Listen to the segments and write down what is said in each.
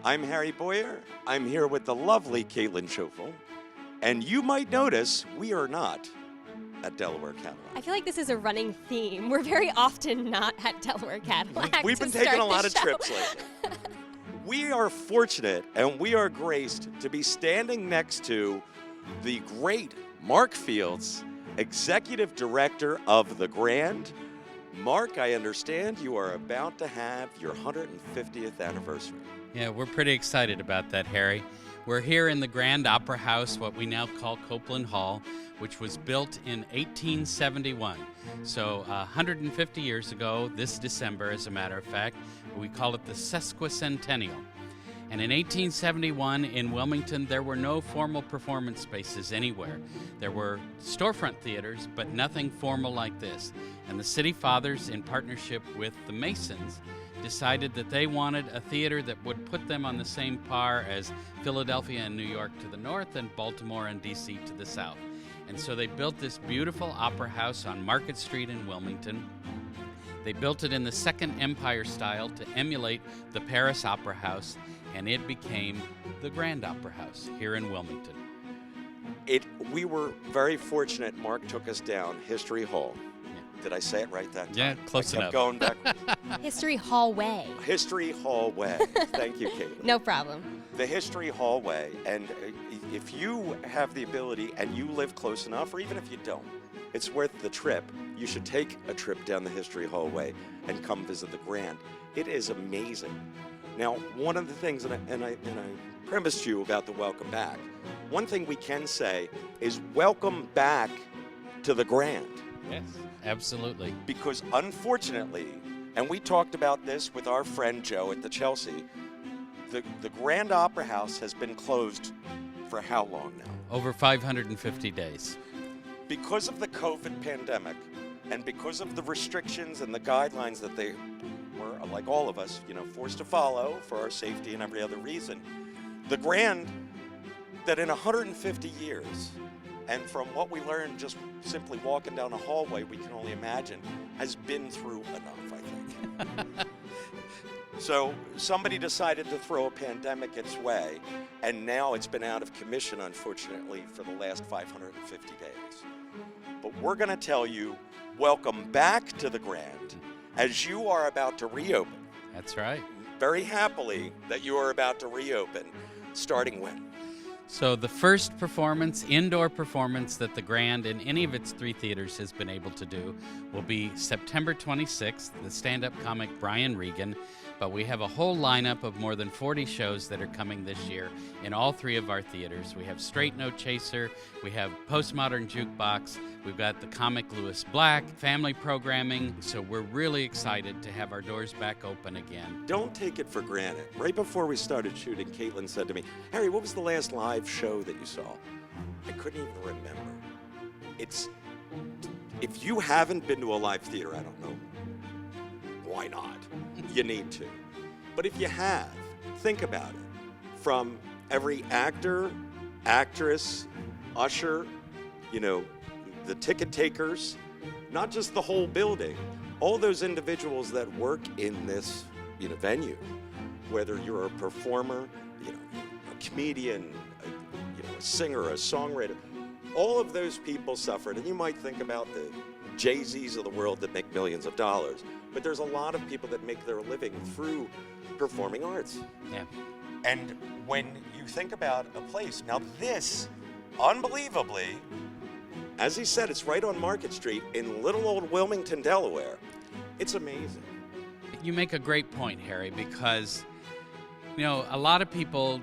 I'm Harry Boyer. I'm here with the lovely Kaitlyn Schoeffel. And you might notice we are not at Delaware Cadillac. I feel like this is a running theme. We're very often not at Delaware Cadillac. We've been taking a lot of trips lately. We are fortunate and we are graced to be standing next to the great Mark Fields, Executive Director of the Grand. Mark, I understand you are about to have your 150th anniversary. Yeah, we're pretty excited about that, Harry. We're here in the Grand Opera House, what we now call Copeland Hall, which was built in 1871. So 150 years ago, this December, as a matter of fact, we call it the sesquicentennial. And in 1871 in Wilmington, there were no formal performance spaces anywhere. There were storefront theaters, but nothing formal like this. And the City Fathers, in partnership with the Masons, decided that they wanted a theater that would put them on the same par as Philadelphia and New York to the north and Baltimore and D.C. to the south. And so they built this beautiful opera house on Market Street in Wilmington. They built it in the Second Empire style to emulate the Paris Opera House, and it became the Grand Opera House here in Wilmington. We were very fortunate. Mark took us down History Hall. Did I say it right that time? Yeah, close enough. Going back. History Hallway. History Hallway. Thank you, Kaitlyn. No problem. The History Hallway. And if you have the ability and you live close enough, or even if you don't, it's worth the trip. You should take a trip down the History Hallway and come visit the Grand. It is amazing. Now, one of the things, and I premised you about the welcome back, one thing we can say is welcome back to the Grand. Yes, absolutely. Because unfortunately, and we talked about this with our friend Joe at the Chelsea, the Grand Opera House has been closed for how long now? Over 550 days. Because of the COVID pandemic and because of the restrictions and the guidelines that they were, like all of us, forced to follow for our safety and every other reason, the Grand, that in 150 years, and from what we learned just simply walking down a hallway, we can only imagine, has been through enough, I think. So somebody decided to throw a pandemic its way, and now it's been out of commission, unfortunately, for the last 550 days. But we're going to tell you, welcome back to the Grand, as you are about to reopen. That's right. Very happily that you are about to reopen, starting when? So the first performance, indoor performance, that the Grand in any of its 3 theaters has been able to do will be September 26th, the stand-up comic Brian Regan. But we have a whole lineup of more than 40 shows that are coming this year in all 3 of our theaters. We have Straight No Chaser, we have Postmodern Jukebox, we've got the comic Lewis Black, family programming. So we're really excited to have our doors back open again. Don't take it for granted. Right before we started shooting, Kaitlyn said to me, Harry, what was the last live show that you saw? I couldn't even remember. If you haven't been to a live theater, I don't know, why not? You need to. But if you have, think about it. From every actor, actress, usher, the ticket takers, not just the whole building, all those individuals that work in this venue, whether you're a performer, a comedian, a singer, a songwriter, all of those people suffered. And you might think about the Jay-Z's of the world that make millions of dollars, but there's a lot of people that make their living through performing arts. Yeah. And when you think about a place, now this, unbelievably, as he said, it's right on Market Street in little old Wilmington, Delaware. It's amazing. You make a great point, Harry, because, a lot of people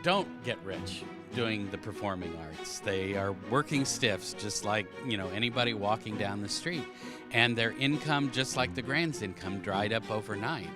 don't get rich doing the performing arts. They are working stiffs, just like, anybody walking down the street. And their income, just like the Grand's income, dried up overnight.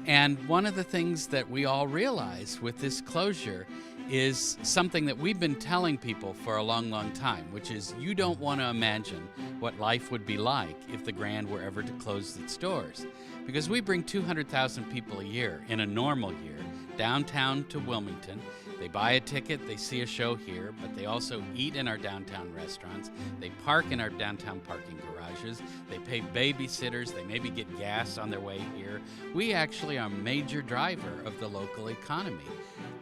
And one of the things that we all realize with this closure is something that we've been telling people for a long, long time, which is you don't want to imagine what life would be like if the Grand were ever to close its doors. Because we bring 200,000 people a year in a normal year downtown to Wilmington. They buy a ticket, they see a show here, but they also eat in our downtown restaurants. They park in our downtown parking garages. They pay babysitters. They maybe get gas on their way here. We actually are a major driver of the local economy.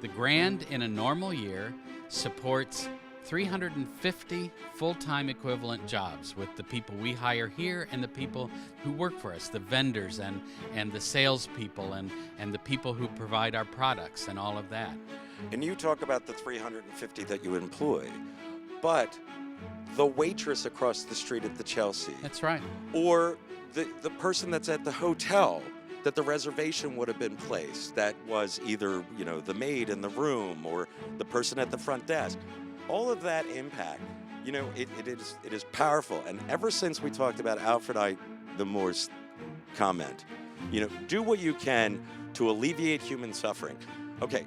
The Grand, in a normal year, supports 350 full-time equivalent jobs with the people we hire here and the people who work for us, the vendors and the salespeople and the people who provide our products and all of that. And you talk about the 350 that you employ, but the waitress across the street at the Chelsea. That's right. Or the person that's at the hotel that the reservation would have been placed, that was either, the maid in the room or the person at the front desk. All of that impact, it is powerful. And ever since we talked about Alfred I. the Moore's comment, do what you can to alleviate human suffering. Okay,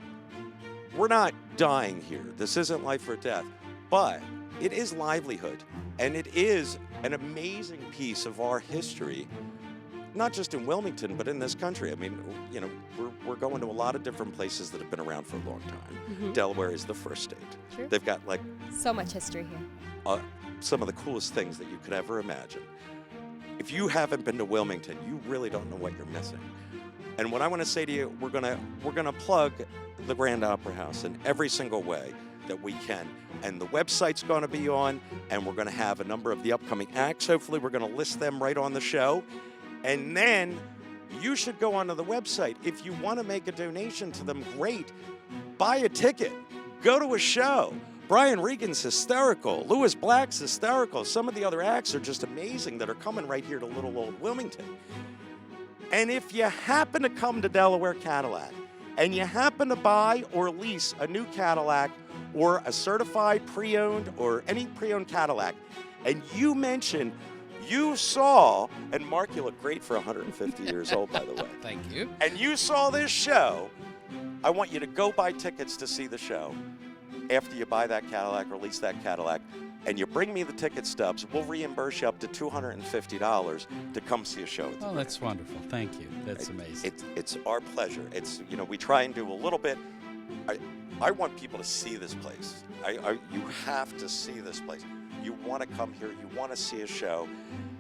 we're not dying here. This isn't life or death, but it is livelihood. And it is an amazing piece of our history, not just in Wilmington, but in this country. I mean, we're going to a lot of different places that have been around for a long time. Mm-hmm. Delaware is the first state. True. They've got So much history here. Some of the coolest things that you could ever imagine. If you haven't been to Wilmington, you really don't know what you're missing. And what I want to say to you, we're gonna plug the Grand Opera House in every single way that we can. And the website's going to be on, and we're going to have a number of the upcoming acts. Hopefully, we're going to list them right on the show. And then you should go onto the website. If you want to make a donation to them, great. Buy a ticket. Go to a show. Brian Regan's hysterical. Lewis Black's hysterical. Some of the other acts are just amazing that are coming right here to little old Wilmington. And if you happen to come to Delaware Cadillac and you happen to buy or lease a new Cadillac or a certified pre-owned or any pre-owned Cadillac, and you mention you saw, and Mark, you look great for 150 years old, by the way. Thank you. And you saw this show, I want you to go buy tickets to see the show. After you buy that Cadillac or lease that Cadillac, and you bring me the ticket stubs, we'll reimburse you up to $250 to come see a show. Oh, that's wonderful. Thank you. That's amazing. It's our pleasure. It's, we try and do a little bit. I want people to see this place. You have to see this place. You want to come here. You want to see a show.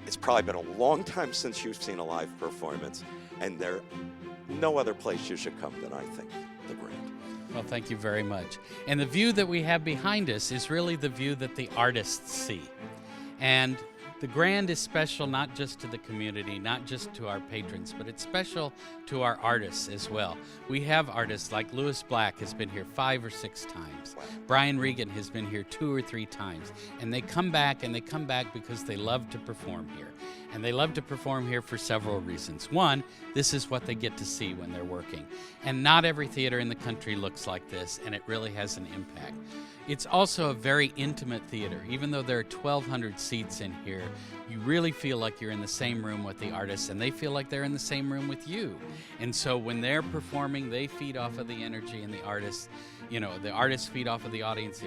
It's probably been a long time since you've seen a live performance, and there's no other place you should come than, I think, the Grand. Well, thank you very much. And the view that we have behind us is really the view that the artists see. And the Grand is special not just to the community, not just to our patrons, but it's special to our artists as well. We have artists like Lewis Black has been here 5 or 6 times. Brian Regan has been here 2 or 3 times. And they come back because they love to perform here. And they love to perform here for several reasons. One, this is what they get to see when they're working. And not every theater in the country looks like this, and it really has an impact. It's also a very intimate theater. Even though there are 1,200 seats in here, you really feel like you're in the same room with the artists, and they feel like they're in the same room with you. And so when they're performing, they feed off of the energy in the artists. The artists feed off of the audience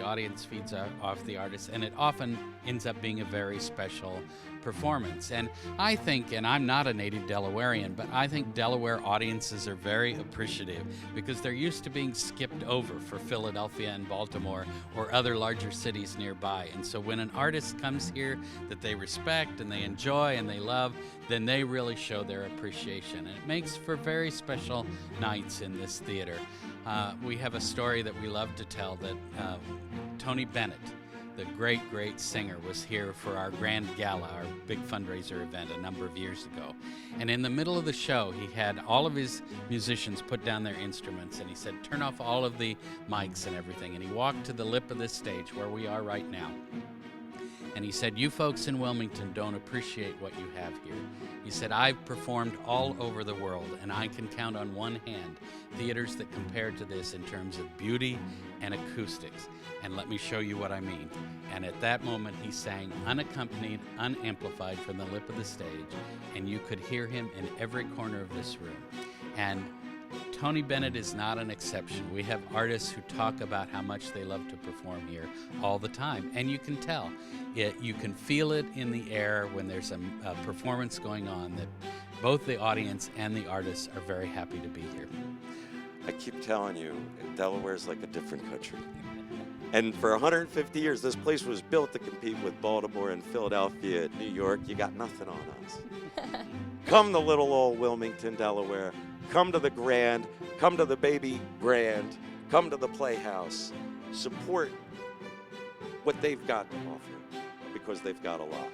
feeds off the artists, and it often ends up being a very special performance. And I think, and I'm not a native Delawarean, but I think Delaware audiences are very appreciative because they're used to being skipped over for Philadelphia and Baltimore or other larger cities nearby. And so when an artist comes here that they respect and they enjoy and they love, then they really show their appreciation. And it makes for very special nights in this theater. We have a story that we love to tell that Tony Bennett, the great, great singer, was here for our Grand Gala, our big fundraiser event a number of years ago. And in the middle of the show, he had all of his musicians put down their instruments, and he said, turn off all of the mics and everything. And he walked to the lip of this stage where we are right now. And he said, you folks in Wilmington don't appreciate what you have here. He said, I've performed all over the world, and I can count on one hand theaters that compare to this in terms of beauty and acoustics. And let me show you what I mean. And at that moment, he sang unaccompanied, unamplified from the lip of the stage, and you could hear him in every corner of this room. And Tony Bennett is not an exception. We have artists who talk about how much they love to perform here all the time, and you can tell. You can feel it in the air when there's a performance going on that both the audience and the artists are very happy to be here. I keep telling you, Delaware's like a different country. And for 150 years, this place was built to compete with Baltimore and Philadelphia, New York. You got nothing on us. Come to little old Wilmington, Delaware. Come to the Grand. Come to the Baby Grand. Come to the Playhouse. Support what they've got to offer because they've got a lot.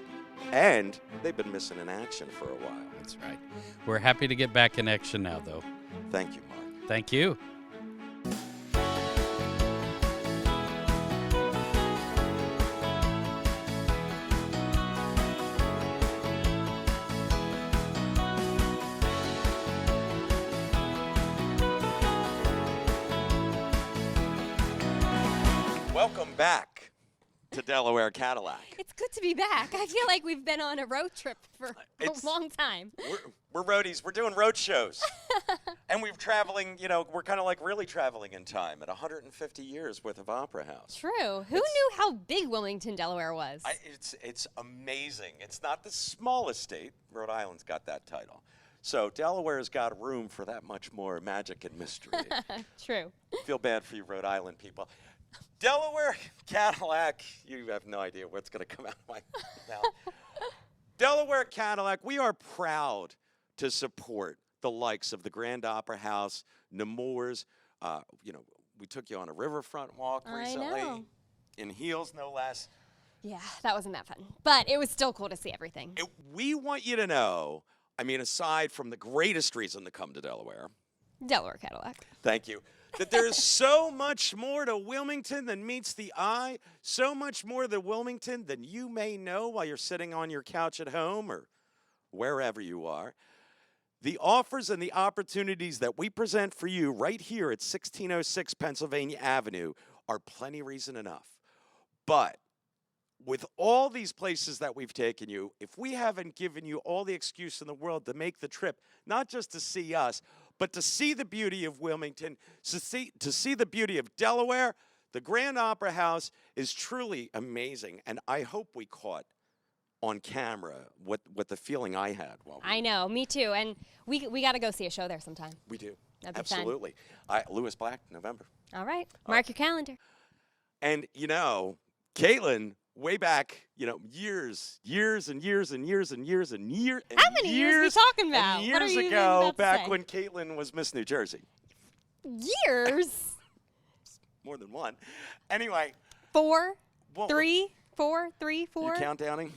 And they've been missing in action for a while. That's right. We're happy to get back in action now, though. Thank you, Mark. Thank you. Welcome back to Delaware Cadillac. It's good to be back. I feel like we've been on a road trip for a long time. We're roadies. We're doing road shows. And we're traveling, we're kind of like really traveling in time at 150 years worth of Opera House. True. Who knew how big Wilmington, Delaware was? It's amazing. It's not the smallest state. Rhode Island's got that title. So Delaware's got room for that much more magic and mystery. True. Feel bad for you Rhode Island people. Delaware Cadillac, you have no idea what's going to come out of my mouth. Delaware Cadillac, we are proud to support the likes of the Grand Opera House, Nemours. We took you on a riverfront walk recently. I know. In heels, no less. Yeah, that wasn't that fun. But it was still cool to see everything. We want you to know, aside from the greatest reason to come to Delaware. Delaware Cadillac. Thank you. That there's so much more to Wilmington than meets the eye, so much more to Wilmington than you may know while you're sitting on your couch at home or wherever you are. The offers and the opportunities that we present for you right here at 1606 Pennsylvania Avenue are plenty reason enough. But with all these places that we've taken you, if we haven't given you all the excuse in the world to make the trip, not just to see us, but to see the beauty of Wilmington, to see the beauty of Delaware, the Grand Opera House is truly amazing. And I hope we caught on camera what the feeling I had. I know, me too. And we got to go see a show there sometime. We do. That'd be Absolutely. Lewis Black, November. All right. Mark your calendar. And, Kaitlyn, way back, years and years and years and years and years. How many years are we talking about? Years what are you ago, about to back say? when Kaitlyn was Miss New Jersey. Years? More than one. Anyway. 4, Well, 3, 4, 3, 4. You countdowning?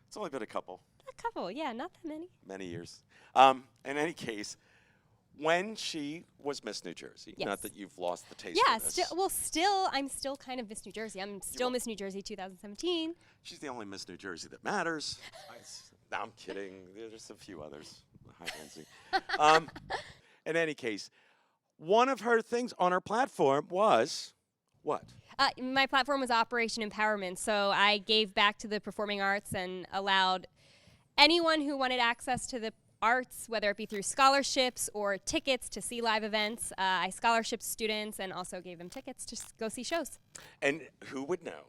It's only been a couple. A couple, yeah, not that many. Many years. In any case, when she was Miss New Jersey, Yes. not that you've lost the taste Yeah, for this. I'm still kind of Miss New Jersey. I'm still Miss New Jersey 2017. She's the only Miss New Jersey that matters. No, I'm kidding. There's a few others. Hide and seek. In any case, one of her things on her platform was what? My platform was Operation Empowerment, so I gave back to the performing arts and allowed anyone who wanted access to the arts, whether it be through scholarships or tickets to see live events. I scholarshiped students and also gave them tickets to go see shows. And who would know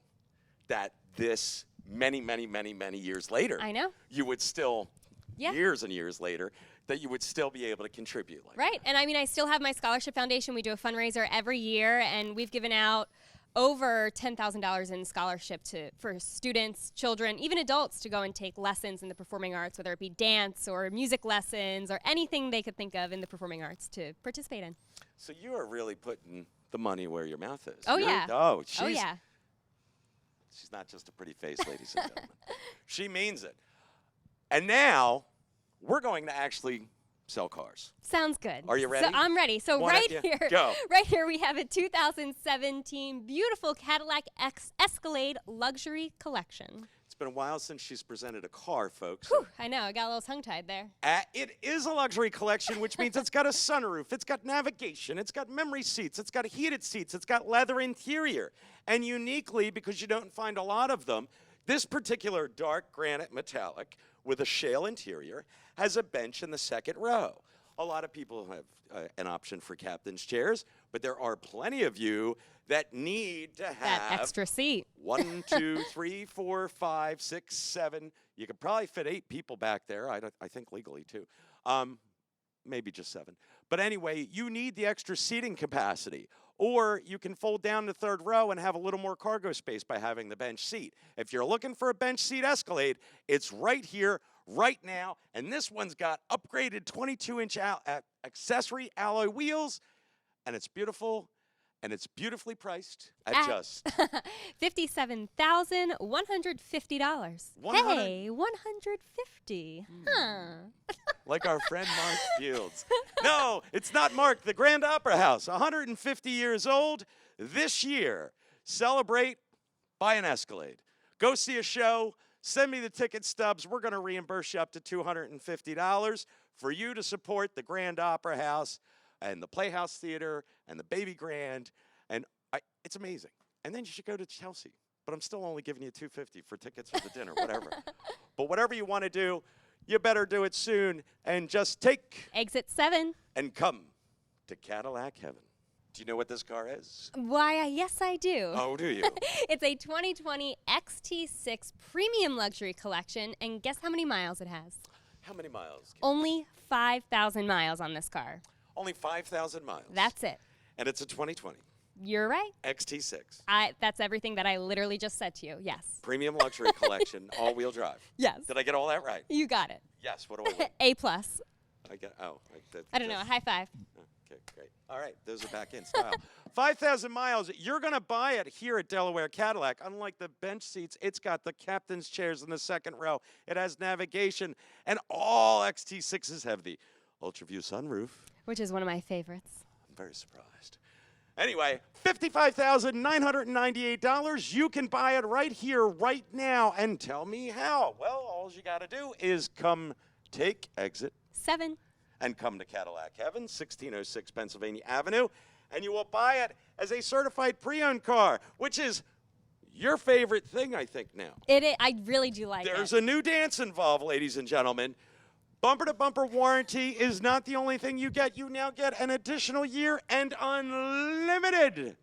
that this many, many, many, many years later, I know. you would still, Yeah. years and years later, that you would still be able to contribute. Right, and I still have my scholarship foundation. We do a fundraiser every year, and we've given out over $10,000 in scholarship for students, children, even adults to go and take lessons in the performing arts, whether it be dance or music lessons or anything they could think of in the performing arts to participate in. So you are really putting the money where your mouth is. Oh, yeah. Oh, Yeah. She's not just a pretty face, ladies and gentlemen. She means it. And now we're going to actually sell cars. Sounds good. Are you ready? So I'm ready. So Why right don't you here, go? right here we have a 2017 beautiful Cadillac Escalade luxury collection. It's been a while since she's presented a car, folks. Whew, I know, I got a little tongue-tied there. It is a luxury collection, which means it's got a sunroof, it's got navigation, it's got memory seats, it's got heated seats, it's got leather interior. And uniquely, because you don't find a lot of them, this particular dark granite metallic with a shale interior has a bench in the second row. A lot of people have an option for captain's chairs, but there are plenty of you that need to have That extra seat. 1, 2, 3, 4, 5, 6, 7. You could probably fit 8 people back there. I think legally too. Maybe just 7. But anyway, you need the extra seating capacity. Or you can fold down the third row and have a little more cargo space by having the bench seat. If you're looking for a bench seat Escalade, it's right here, right now. And this one's got upgraded 22-inch accessory alloy wheels. And it's beautiful. And it's beautifully priced at just $57,150. Hey, $150. Huh. Like our friend Mark Fields. No, it's not Mark. The Grand Opera House, 150 years old this year. Celebrate, buy an Escalade. Go see a show. Send me the ticket stubs. We're going to reimburse you up to $250 for you to support the Grand Opera House and the Playhouse Theater and the Baby Grand. And it's amazing. And then you should go to Chelsea. But I'm still only giving you $250 for tickets for the dinner, whatever. But whatever you want to do, you better do it soon and just take Exit 7 and come to Cadillac Heaven. Do you know what this car is? Why, yes, I do. Oh, do you? It's a 2020 XT6 Premium Luxury Collection, and guess how many miles it has? How many miles? Only 5,000 miles on this car. Only 5,000 miles. That's it. And it's a 2020 You're right. XT6. That's everything that I literally just said to you. Yes. Premium Luxury Collection, all-wheel drive. Yes. Did I get all that right? You got it. Yes. What do I win? A plus. I I don't know. A high five. Okay, great. All right, those are back in style. 5,000 miles. You're going to buy it here at Delaware Cadillac. Unlike the bench seats, it's got the captain's chairs in the second row. It has navigation, and all XT6s have the ultra-view sunroof. Which is one of my favorites. I'm very surprised. Anyway, $55,998. You can buy it right here, right now, and tell me how. Well, all you got to do is come take exit 7. and come to Cadillac Heaven, 1606 Pennsylvania Avenue, and you will buy it as a certified pre-owned car, which is your favorite thing, I think, now. I really do like it. There's a new dance involved, ladies and gentlemen. Bumper-to-bumper warranty is not the only thing you get. You now get an additional year and unlimited.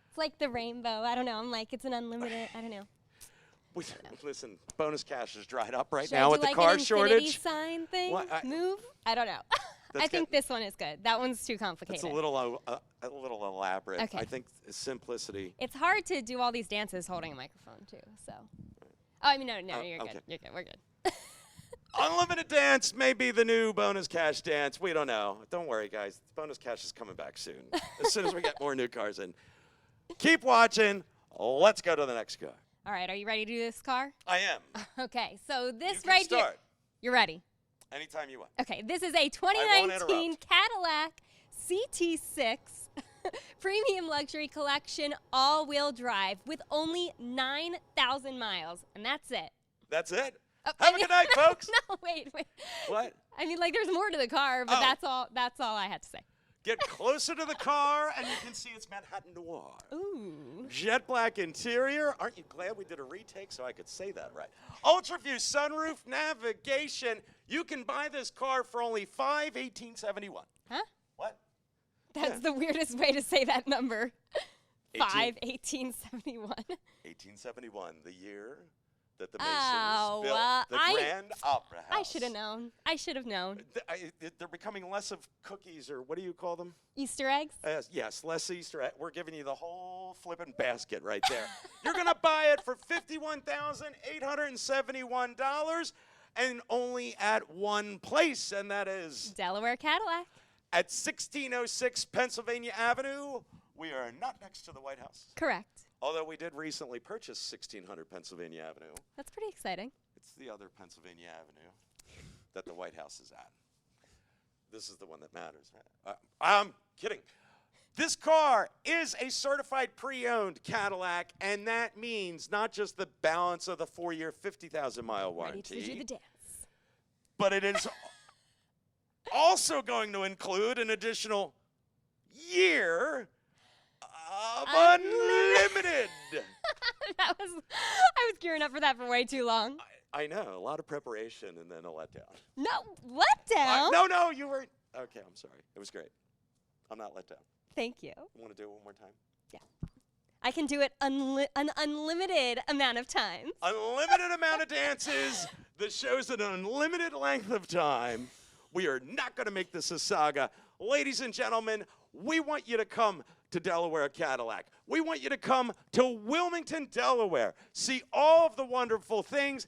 It's like the rainbow. I don't know. I'm like, it's an unlimited. I don't know. Listen, bonus cash is dried up right Should now I with do the like car an shortage. infinity sign thing? What, Move? I don't know. I think this one is good. That one's too complicated. It's a little elaborate. Okay. I think simplicity. It's hard to do all these dances holding a microphone too. So. Oh, I mean, no, you're okay. good. You're good. We're good. Unlimited dance may be the new bonus cash dance. We don't know. Don't worry, guys. Bonus cash is coming back soon. As soon as we get more new cars in. Keep watching. Let's go to the next car. All right. Are you ready to do this car? I am. Okay. So this You can right start. here. You're ready. Anytime you want. Okay. This is a 2019 Cadillac CT6 Premium Luxury Collection all-wheel drive with only 9,000 miles, and that's it. That's it? Have a good night, folks. No, wait. What? I mean, like, there's more to the car, but that's all I had to say. Get closer to the car, and you can see it's Manhattan Noir. Ooh. Jet black interior. Aren't you glad we did a retake so I could say that right? Ultra-view sunroof, navigation. You can buy this car for only $5,1871. Huh? What? That's the weirdest way to say that number. 1871, 1871. the year that the Masons built the Grand Opera House. I should have known. I should have known. They're becoming less of cookies, or what do you call them? Easter eggs? Yes, less Easter egg. We're giving you the whole flippin' basket right there. You're going to buy it for $51,871 and only at one place, and that is Delaware Cadillac. at 1606 Pennsylvania Avenue. We are not next to the White House. Correct. Although we did recently purchase 1600 Pennsylvania Avenue. That's pretty exciting. It's the other Pennsylvania Avenue that the White House is at. This is the one that matters, right? I'm kidding. This car is a certified pre-owned Cadillac, and that means not just the balance of the 4-year, 50,000-mile warranty. Ready to do the dance. But it is also going to include an additional year of unlimited. I was gearing up for that for way too long. I know, a lot of preparation and then a letdown. No, letdown? No, you weren't. Okay, I'm sorry. It was great. I'm not let down. Thank you. You want to do it one more time? Yeah. I can do it an unlimited amount of times. Unlimited amount of dances. The show's an unlimited length of time. We are not going to make this a saga. Ladies and gentlemen, we want you to come to Delaware Cadillac. We want you to come to Wilmington, Delaware. See all of the wonderful things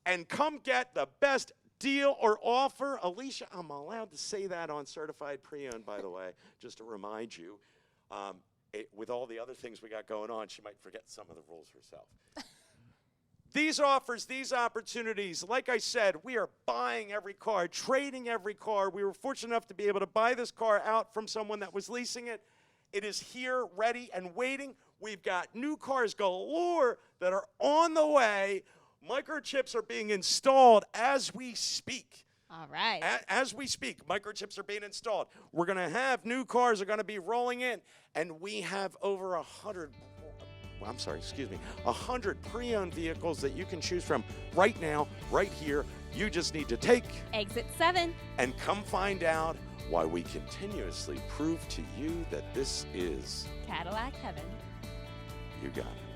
and come get the best deal or offer. Alicia, I'm allowed to say that on Certified Pre-Owned, by the way, just to remind you. With all the other things we got going on, she might forget some of the rules herself. These offers, these opportunities, like I said, we are buying every car, trading every car. We were fortunate enough to be able to buy this car out from someone that was leasing it. It is here, ready, and waiting. We've got new cars galore that are on the way. Microchips are being installed as we speak. All right. As we speak, microchips are being installed. We're going to have new cars are going to be rolling in, and we have over 100 pre-owned vehicles that you can choose from right now, right here. You just need to take Exit 7 and come find out why we continuously prove to you that this is Cadillac Heaven. You got it.